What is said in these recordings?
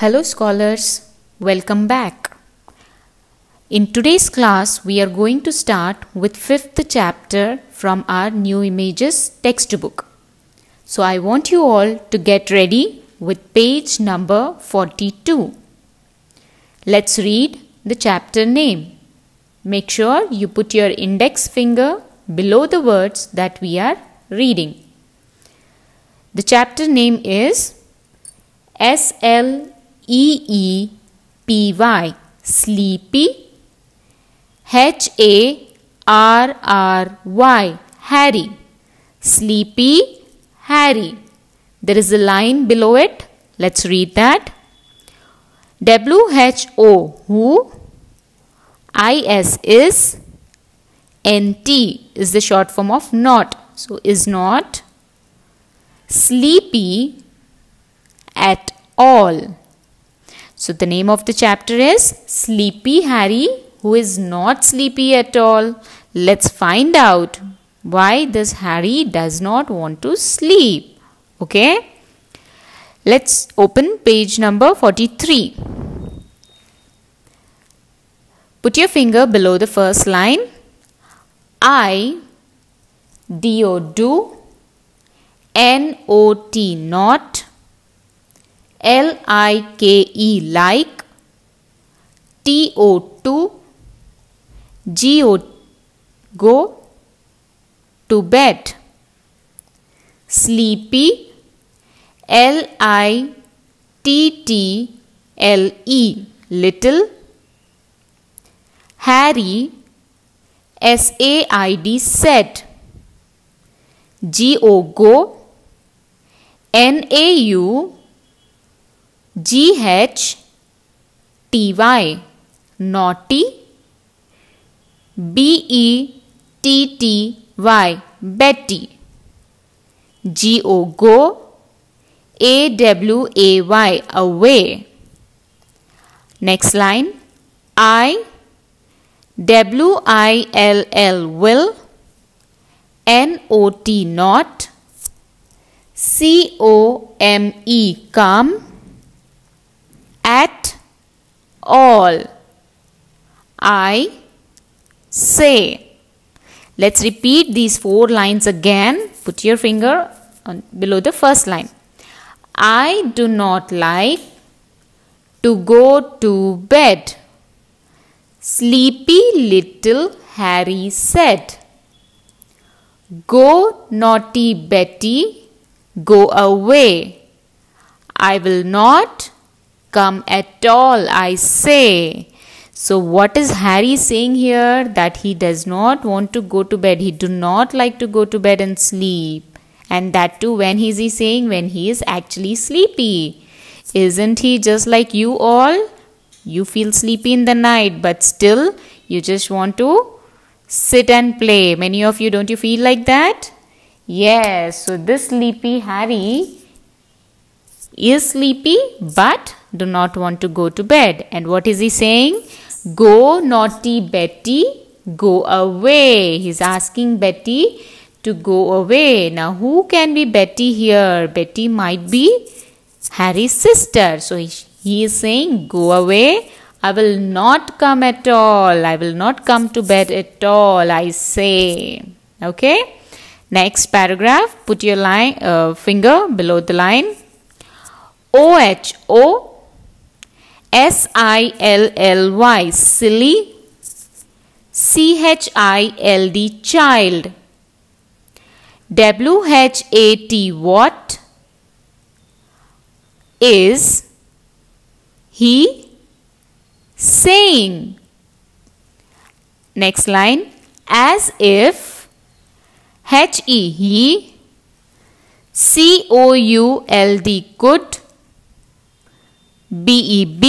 Hello scholars, welcome back. In today's class, we are going to start with 5th chapter from our New Images textbook. So I want you all to get ready with page number 42. Let's read the chapter name. Make sure you put your index finger below the words that we are reading. The chapter name is Sleepy, sleepy. Harry, Harry, sleepy Harry. There is a line below it. Let's read that. Who, is is, nt is the short form of not. So is not sleepy at all. So the name of the chapter is Sleepy Harry, who is not sleepy at all. Let's find out why this Harry does not want to sleep. Okay? Let's open page number 43. Put your finger below the first line. Do, not, not, like, to, go, to bed. Sleepy, little. Harry, said, said. Go, nau, ghy, naughty. betty, Betty. Go, away, away. Next line. will, not, not. come, at all. Say. Let's repeat these 4 lines again. Put your finger below the first line. I do not like to go to bed. Sleepy little Harry said. Go, naughty Betty, go away. I will not come at all, I say. So what is Harry saying here? That he does not want to go to bed. He do not like to go to bed and sleep. And that too, when is he saying? When he is actually sleepy. Isn't he just like you all? You feel sleepy in the night, but still you just want to sit and play. Many of you, don't you feel like that? Yes. So this sleepy Harry is sleepy but do not want to go to bed. And what is he saying? Go, naughty Betty, go away. He's asking Betty to go away. Now who can be Betty here? Betty might be Harry's sister. So he is saying, go away. I will not come at all. I will not come to bed at all, I say. Okay. Next paragraph. Put your finger below the line. silly, silly. child, child. what is he saying? Next line. As if, he, could, beb,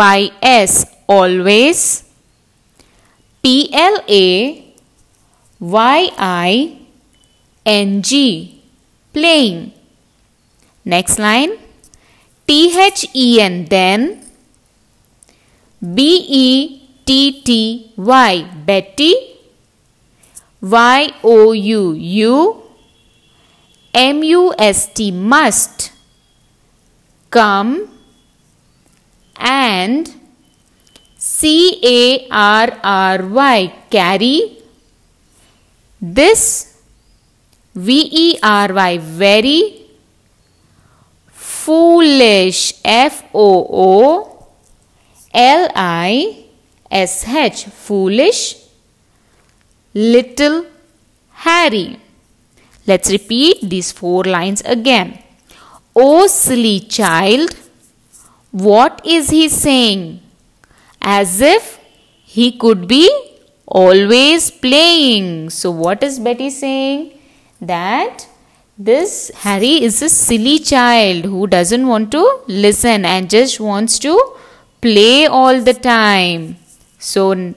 always, always, playing. Next line. then, Betty, Betty, you, M-U-S-T, must. Come and C-A-R-R-Y, carry. This V-E-R-Y, very. Foolish, F-O-O-L-I-S-H, foolish. Little Harry. Let's repeat these 4 lines again. Oh silly child, what is he saying? As if he could be always playing. So what is Betty saying? That this Harry is a silly child who doesn't want to listen and just wants to play all the time. So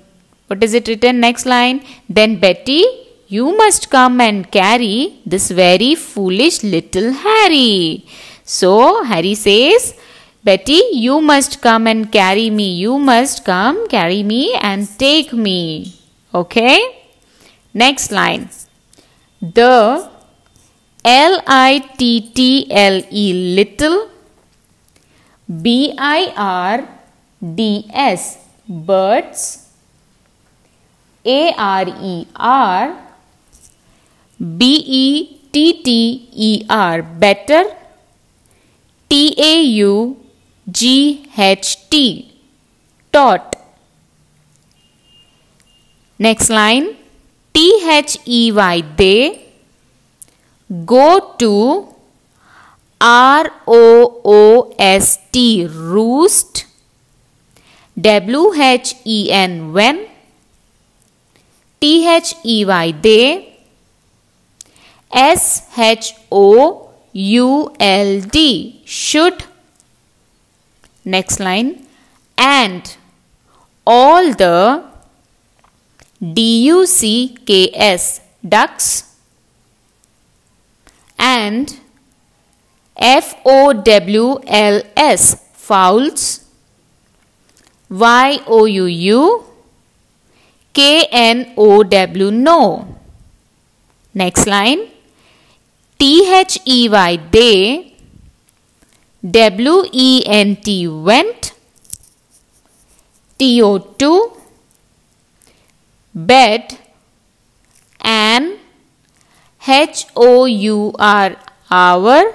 what is it written? Next line. Then Betty, you must come and carry this very foolish little Harry. So Harry says, Betty, you must come and carry me. You must come, carry me and take me. Okay. Next line. The L-I-T-T-L-E, little. B-I-R-D-S, birds. A-R-E-R, B-E-T-T-E-R, better. T-A-U-G-H-T, taught. Next line. T-H-E-Y, they. Go to. R-O-O-S-T, roost. W-H-E-N, when. T-H-E-Y, they. S-H-O-U-L-D, should. Next line. And all the. D-U-C-K-S, ducks. And F-O-W-L-S, fowls. Y-O-U-U-K-N-O-W, no. Next line. T-H-E-Y, they. W-E-N-T, went. T-O-2, bed. And H-O-U-R, hour.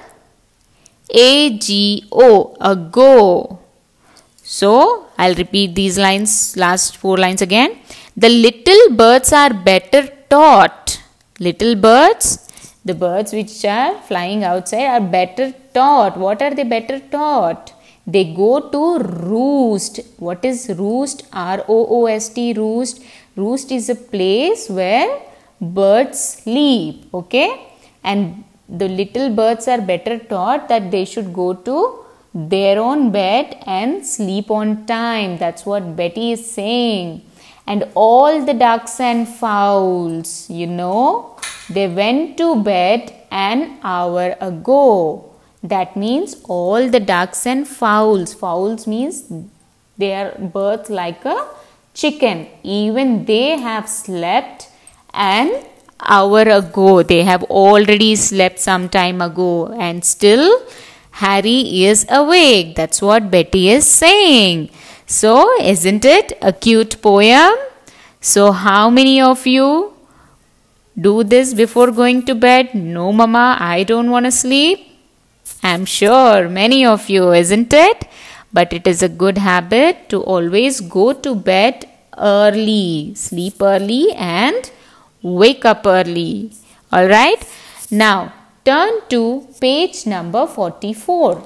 A-G-O, ago. So, I'll repeat these lines, last 4 lines again. The little birds are better taught. Little birds, the birds which are flying outside, are better taught. What are they better taught? They go to roost. What is roost? R-O-O-S-T, roost. Roost is a place where birds sleep. Okay? And the little birds are better taught that they should go to their own bed and sleep on time. That's what Betty is saying. And all the ducks and fowls, they went to bed an hour ago. That means all the ducks and fowls. Fowls means they are birds like a chicken. Even they have slept an hour ago. They have already slept some time ago, and still Harry is awake. That's what Betty is saying. So, isn't it a cute poem? So, how many of you do this before going to bed? No, Mama, I don't want to sleep. I'm sure many of you, isn't it? But it is a good habit to always go to bed early, sleep early and wake up early. Alright? Now, turn to page number 44.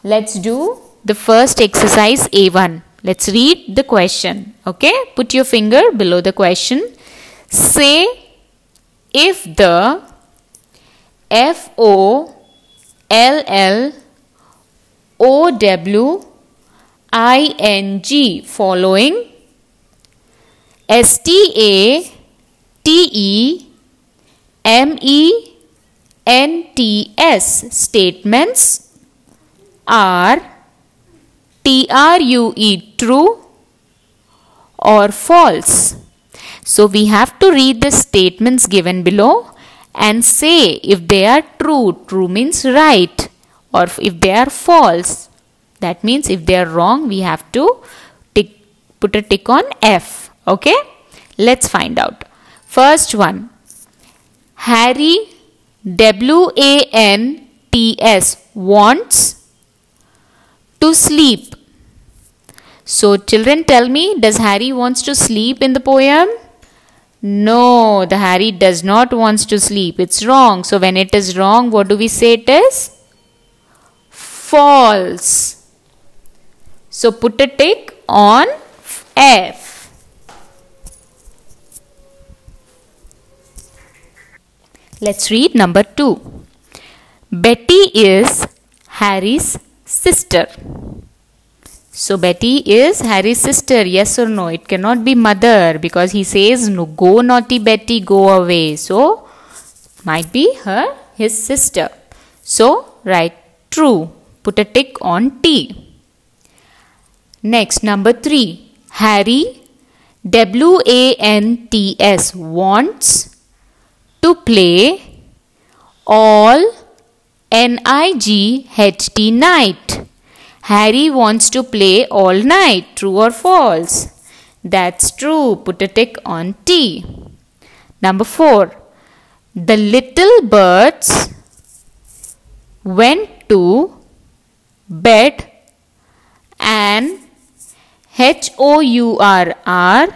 Let's do the first exercise A1. Let's read the question. Okay? Put your finger below the question. Say if the FOLLOWING following STATEMENTS statements are TRUE true or false. So we have to read the statements given below and say if they are true. True means right, or if they are false. That means if they are wrong, we have to put a tick on F. Okay? Let's find out. First one. Harry, W-A-N-T-S, wants to sleep. So children, tell me, does Harry wants to sleep in the poem? No, the Harry does not wants to sleep. It's wrong. So when it is wrong, what do we say it is? False. So put a tick on F. Let's read number 2. Betty is Harry's sister. So Betty is Harry's sister, yes or no? It cannot be mother because he says, no, go naughty Betty, go away. So might be his sister. So write true. Put a tick on T. Next, number 3. Harry, W-A-N-T-S, wants to play all N-I-G-H-T night. Harry wants to play all night. True or false? That's true. Put a tick on T. Number 4. The little birds went to bed an H-O-U-R-R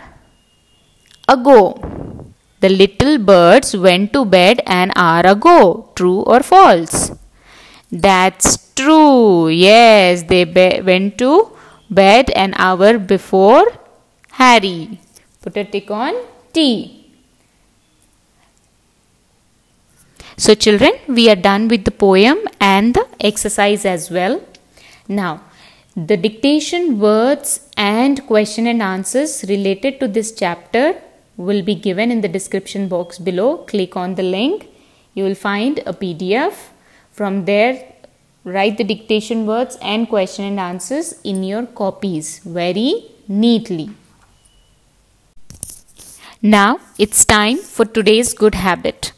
ago. The little birds went to bed an hour ago. True or false? That's true. Yes, they went to bed an hour before Harry. Put a tick on T. So children, we are done with the poem and the exercise as well. Now, the dictation words and question and answers related to this chapter will be given in the description box below. Click on the link. You will find a PDF. From there, write the dictation words and question and answers in your copies very neatly. Now, it's time for today's good habit.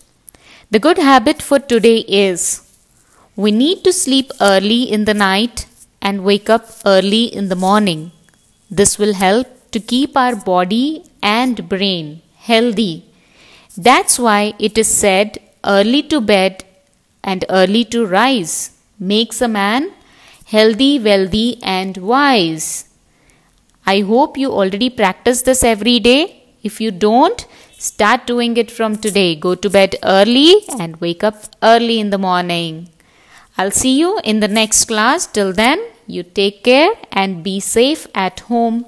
The good habit for today is, we need to sleep early in the night and wake up early in the morning. This will help to keep our body and brain healthy. That's why it is said, early to bed and early to rise makes a man healthy, wealthy and wise. I hope you already practice this every day. If you don't, start doing it from today. Go to bed early and wake up early in the morning. I'll see you in the next class. Till then, you take care and be safe at home.